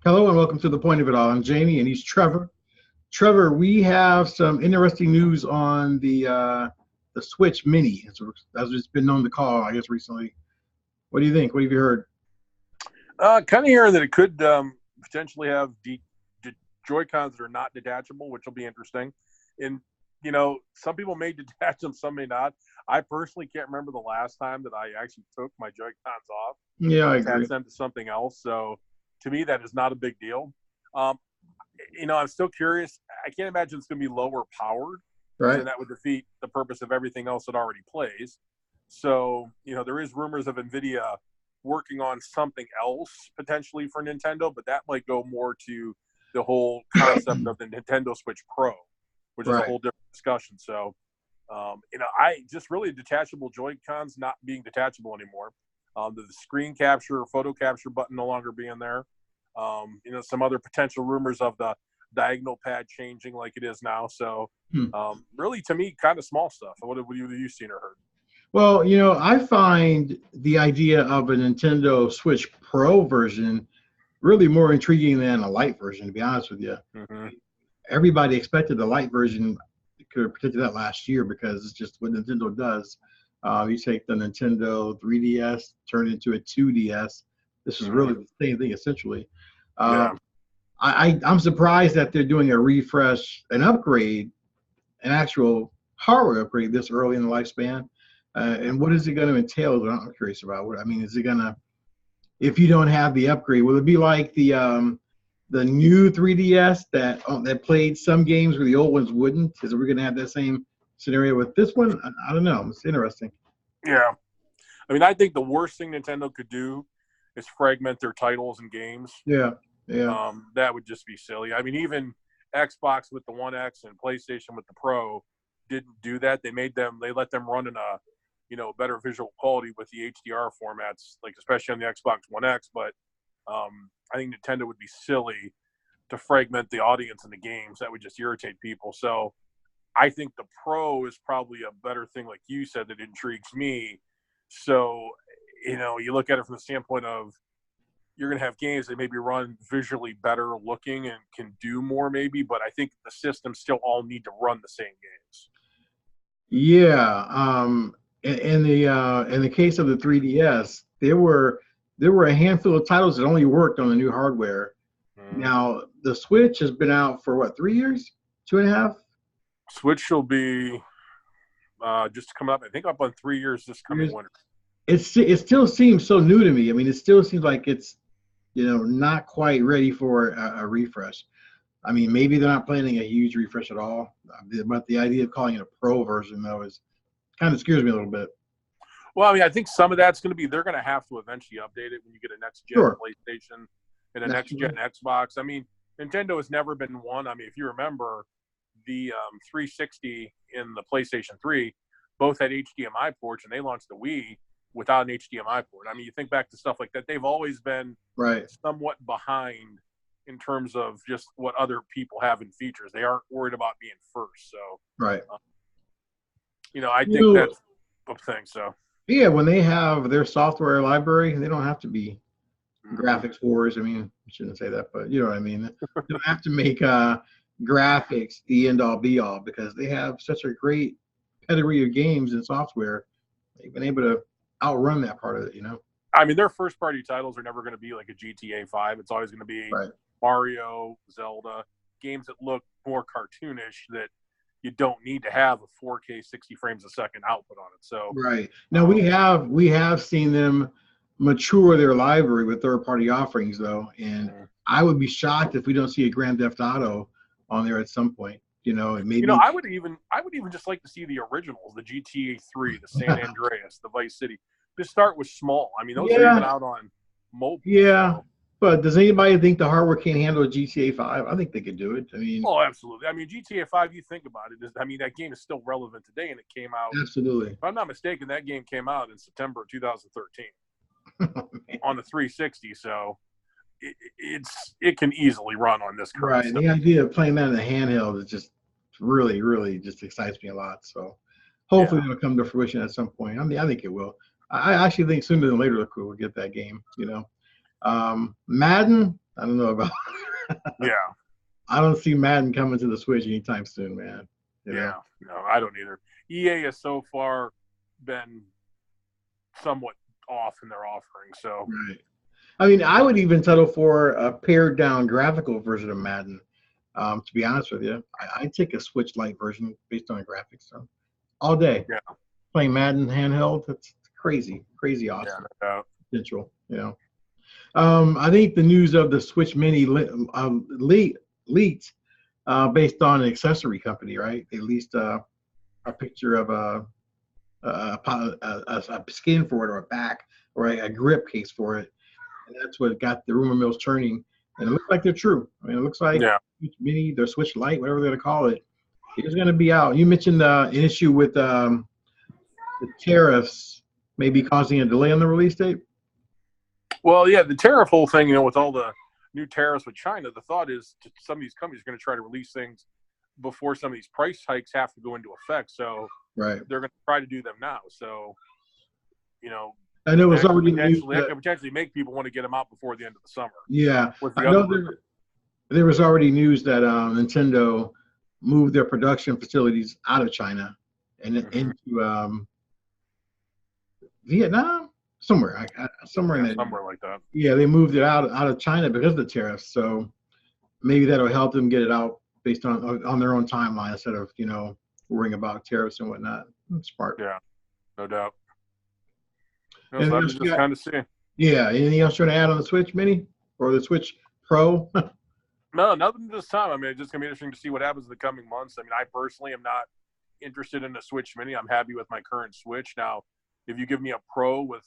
Hello and welcome to the point of it all. I'm Jamie and he's Trevor. Trevor, we have some interesting news on the Switch Mini, as it's been known to call, I guess, recently. What do you think? What have you heard? Kind of hearing that it could potentially have Joy-Cons that are not detachable, which will be interesting. And, some people may detach them, some may not. I personally can't remember the last time that I actually took my Joy-Cons off Yeah, I and agree. attached them to something else. So to me, that is not a big deal. Um, I'm still curious. I can't imagine it's going to be lower powered, because Right? then that would defeat the purpose of everything else that already plays. So, there is rumors of NVIDIA working on something else potentially for Nintendo, but that might go more to the whole concept of the Nintendo Switch Pro, which is a Right. whole different discussion. So, I just really detachable Joy-Cons not being detachable anymore. The screen capture, photo capture button no longer being there. Some other potential rumors of the diagonal pad changing like it is now. So, Hmm. really, to me, kind of small stuff. What have you seen or heard? Well, I find the idea of a Nintendo Switch Pro version really more intriguing than a light version, to be honest with you. Mm-hmm. Everybody expected the light version. Could have predicted that last year because it's just what Nintendo does. You take the Nintendo 3DS, turn it into a 2DS. This is Mm-hmm. really the same thing essentially. Yeah. Um, I'm surprised that they're doing a refresh, an upgrade, an actual hardware upgrade this early in the lifespan. And what is it going to entail? That I'm curious about. I mean, is it going to, if you don't have the upgrade, will it be like the new 3DS that played some games where the old ones wouldn't? Is we going to have that same scenario with this one? I don't know. It's interesting. Yeah. I mean, I think the worst thing Nintendo could do is fragment their titles and games. Yeah, yeah, That would just be silly. I mean, even Xbox with the One X and PlayStation with the Pro didn't do that. They let them run in a, better visual quality with the HDR formats, like especially on the Xbox One X. But I think Nintendo would be silly to fragment the audience in the games. That would just irritate people. So I think the Pro is probably a better thing, like you said, that intrigues me. So, you look at it from the standpoint of you're going to have games that maybe run visually better looking and can do more, maybe, but I think the systems still all need to run the same games. yeah. In the case of the 3DS, there were a handful of titles that only worked on the new hardware. Mm. Now the Switch has been out for what, 3 years, two and a half? Switch will be just coming up, I think, up on 3 years this coming Years. winter. It still seems so new to me. I mean, it still seems like it's not quite ready for a refresh. I mean, maybe they're not planning a huge refresh at all, but the idea of calling it a pro version though is kind of scares me a little bit. Well, I mean, I think some of that's going to be they're going to have to eventually update it when you get a next gen Sure, PlayStation and a that's next gen true. Xbox. I mean, Nintendo has never been one. I mean, if you remember, the 360 in the PlayStation 3 both had HDMI ports, and they launched the Wii without an HDMI port. I mean, you think back to stuff like that, they've always been Right, somewhat behind in terms of just what other people have in features. They aren't worried about being first. So, right. uh, I You think know, that's a thing. So, yeah, when they have their software library, they don't have to be mm-hmm. graphics wars. I mean, I shouldn't say that, but you know what I mean. They don't have to make graphics the end all be all because they have such a great pedigree of games and software. They've been able to outrun that part of it. I mean, their first party titles are never going to be like a GTA 5. It's always going to be Right. Mario, Zelda, games that look more cartoonish that you don't need to have a 4K 60 frames a second output on it. So, Right. Now we um, have we have seen them mature their library with third party offerings though, and I would be shocked if we don't see a Grand Theft Auto on there at some point. And maybe I would even just like to see the originals, the GTA 3, the San Andreas, the Vice City. Just start with small. I mean, those are even yeah, out on mobile. yeah. So, But does anybody think the hardware can't handle a GTA 5? I think they could do it. I mean, oh, absolutely. I mean, GTA 5, you think about it, I mean, that game is still relevant today, and it came out, absolutely. if I'm not mistaken, that game came out in September of 2013 on the 360. So it can easily run on this current Right. stuff. The idea of playing that in a handheld is just really, really just excites me a lot. So hopefully Yeah. it'll come to fruition at some point. I mean, I think it will. I actually think sooner than later we'll get that game. Madden, I don't know about. Yeah, I don't see Madden coming to the Switch anytime soon, man. You know? yeah. No, I don't either. EA has so far been somewhat off in their offering. So Right. I mean, I would even settle for a pared down graphical version of Madden. To be honest with you, I'd take a Switch Lite version based on the graphics. So all day yeah, playing Madden handheld, that's crazy, crazy yeah, awesome no doubt. potential. You know, I think the news of the Switch Mini leaked based on an accessory company, right? They leased a picture of a skin for it or a back or a grip case for it, and that's what got the rumor mills churning. And it looks like they're true. I mean, it looks like Yeah. Switch Mini, their Switch Lite, whatever they're gonna call it, is going to be out. You mentioned an issue with the tariffs maybe causing a delay on the release date. Well, yeah, the tariff whole thing, with all the new tariffs with China, the thought is some of these companies are going to try to release things before some of these price hikes have to go into effect. So Right. they're going to try to do them now. So, I know it was that already news could that, potentially make people want to get them out before the end of the summer. yeah, Was I the other know rumor. there was already news that Nintendo moved their production facilities out of China and into Vietnam, somewhere, somewhere in Yeah, that. somewhere like that. Yeah, they moved it out of China because of the tariffs. So maybe that'll help them get it out based on their own timeline instead of worrying about tariffs and whatnot. That's smart. Yeah, no doubt. So Anything that else was you just got? kind of seeing. Yeah. Anything else you want to add on the Switch Mini or the Switch Pro? No, nothing this time. I mean, it's just going to be interesting to see what happens in the coming months. I mean, I personally am not interested in a Switch Mini. I'm happy with my current Switch. Now, if you give me a Pro with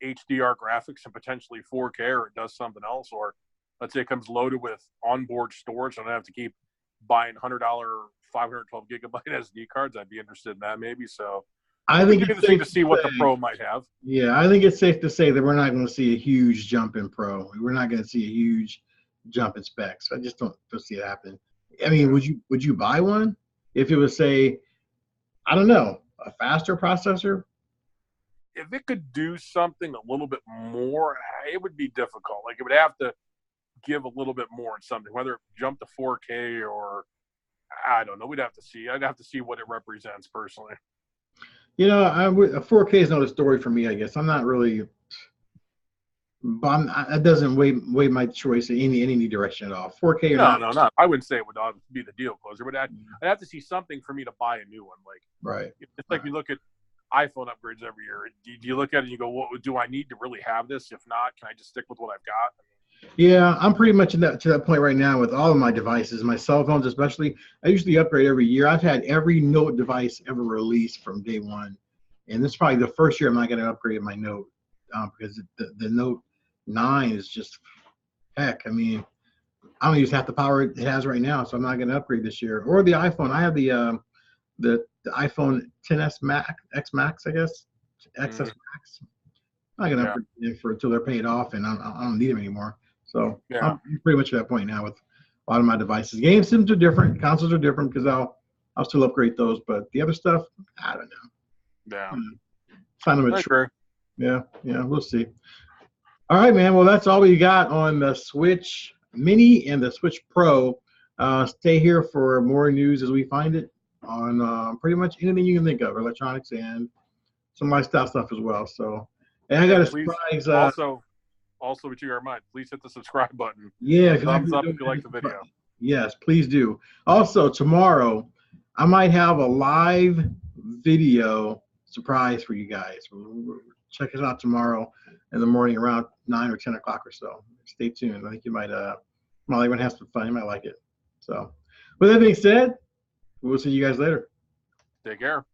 HDR graphics and potentially 4K, or it does something else, or let's say it comes loaded with onboard storage, I don't have to keep buying $100 512 gigabyte SD cards, I'd be interested in that maybe. So I it'll be think it's interesting safe to to see what the say. Pro might have. Yeah, I think it's safe to say that we're not going to see a huge jump in Pro. We're not going to see a huge jump in specs. I just don't see it happen. I mean, Yeah. would you buy one if it was, say, I don't know, a faster processor? If it could do something a little bit more, it would be difficult. Like it would have to give a little bit more in something, whether it jumped to 4K or I don't know. We'd have to see. I'd have to see what it represents personally. A 4K is not a story for me. I guess I'm not really. But that doesn't weigh my choice in any direction at all. 4K or not. No. I wouldn't say it would be the deal closer, but I'd have to see something for me to buy a new one. Like Right. it's like you look at iPhone upgrades every year. Do you look at it and you go, "What do I need to really have this? If not, can I just stick with what I've got?" Yeah, I'm pretty much to that point right now with all of my devices, my cell phones especially. I usually upgrade every year. I've had every Note device ever released from day one, and this is probably the first year I'm not going to upgrade my Note because the Note 9 is just heck. I mean, I don't use half the power it has right now, so I'm not going to upgrade this year. Or the iPhone. I have the iPhone 10s X Max, I guess, XS Max. I'm not going to upgrade it until they're paid off, and I don't need them anymore. So Yeah. I'm pretty much at that point now with a lot of my devices. Game systems are different, consoles are different because I'll still upgrade those, but the other stuff, I don't know. Yeah. Kind of I mature. agree. Yeah, we'll see. All right, man. Well, that's all we got on the Switch Mini and the Switch Pro. Stay here for more news as we find it on pretty much anything you can think of, electronics and some lifestyle stuff as well. So, and I got a Please surprise. also, with your mind, please hit the subscribe button. Yeah, Thumbs up if you like the video. Yes, please do. Also, tomorrow, I might have a live video surprise for you guys. Check us out tomorrow in the morning around 9 or 10 o'clock or so. Stay tuned. I think you might even have some fun. You might like it. So, with that being said, we'll see you guys later. Take care.